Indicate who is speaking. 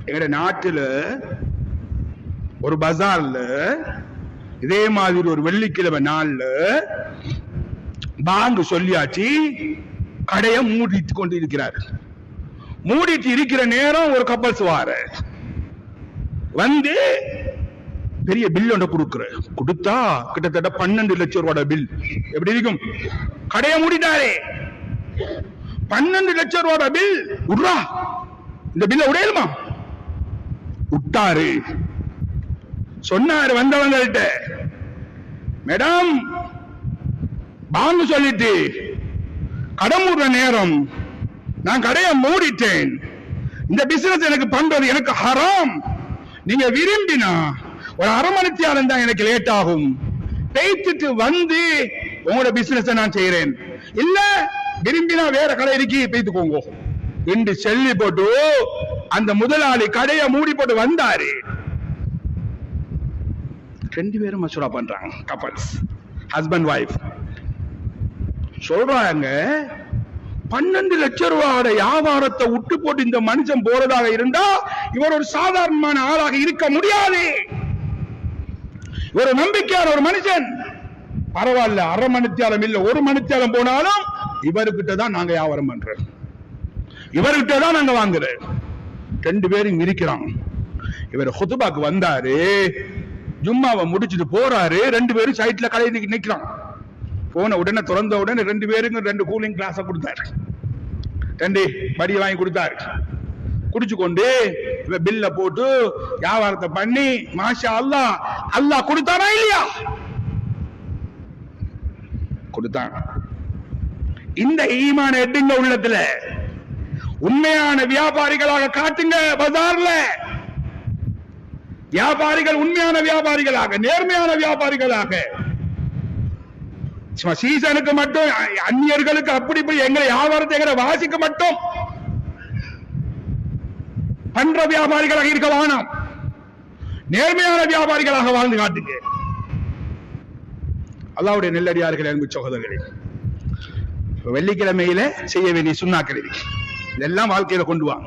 Speaker 1: எங்கட நாட்டுல ஒரு பஜார்ல இதே மாதிரி ஒரு வெள்ளிக்கிழமை நாள்ல பாங்கு சொல்லியாச்சு, கடையை மூடிட்டு கொண்டு இருக்கிறார். மூடிட்டு இருக்கிற நேரம் ஒரு கப்பல்ஸ் வார வந்து பெரிய பில் ஒன்று கொடுத்தா கிட்டத்தட்ட 12 லட்சம் ரூபாய் பில். எப்படி இருக்கும்? கடையை மூடிட்டாரே, 12 லட்சம் ரூபாய் பில். உட்ரா, இந்த பில்ல உடையலுமா? விட்டாரு. சொன்னாரு வந்தவங்கள்ட்ட, மேடம் பாங்கு சொல்லிட்டு கடை மூடுற நேரம் நான் கடையை மூடிட்டேன், இந்த பிசினஸ் எனக்கு பண்றது எனக்கு ஹராம். நீங்க விரும்பினா ஒரு அரை மணித்தியாலம் தான் எனக்கு லேட் ஆகும், பேய்த்துட்டு வந்து உங்களோட பிசினஸ் நான் செய்யறேன், இல்ல விரும்பினா வேற கடை இருக்கு பேய்த்துக்கோங்க என்று சொல்லி போட்டு அந்த முதலாளி கடையை மூடி போட்டு வந்தாரு. 2 பேரும் மசூரா பண்றாங்க, கப்பல்ஸ், ஹஸ்பண்ட் வைஃப். சொல்றாங்க 12 லட்சம் ரூபாயோட வியாபாரத்தை விட்டு போட்டு இந்த மனுஷன் போறதாக இருந்தா இவர் ஒரு சாதாரணமான ஆளாக இருக்க முடியாது. ஒரு நம்பிக்கையான ஒரு மனுஷன். பரவாயில்ல, அரை மணித்தியாலம் இல்ல 1 மணித்தியாலம் போனாலும் இவர்கிட்ட தான் நாங்க வியாபாரம் பண்றோம், இவர்கிட்ட தான் நாங்க வாங்குறோம். 2 பேரும் இருக்கிறாங்க. இவர் ஹுதுபாக்கு வந்தாரு, ஜும்மாவை முடிச்சுட்டு போறாரு. 2 பேரும் சைட்ல கடையை நிக்கிறான். போன உடனே திறந்த உடனே 2 பேருக்கும் 2 கூலிங் கிளாஸ கொடுத்தாரு, 2 படி வாங்கி கொடுத்தாரு. குடிச்சு கொண்டு பில்ல போட்டு வியாபாரத்தை பண்ணி மாஷா அல்லாஹ், அல்லாஹ் கொடுத்தானா இல்லையா? கொடுத்தான். இந்த ஈமான எட்டுங்க உள்ளத்துல. உண்மையான வியாபாரிகளாக காட்டுங்க பஜார்ல. வியாபாரிகள் உண்மையான வியாபாரிகளாக, நேர்மையான வியாபாரிகளாக. சீசனுக்கு மட்டும் அந்நியர்களுக்கு அப்படி இப்படி எங்களை வியாபாரத்தை எங்களை வாசிக்க மட்டும் பண்ற வியாபாரிகளாக இருக்க வேணாம். நேர்மையான வியாபாரிகளாக வாழ்ந்து காட்டுங்க. அல்லாஹ்வுடைய நெல்லடியார்கள், அன்பு சகோதரர்களே, வெள்ளிக்கிழமையில செய்ய வேண்டிய சுன்னாக்கள் இதெல்லாம் வாழ்க்கையில கொண்டு வாங்க.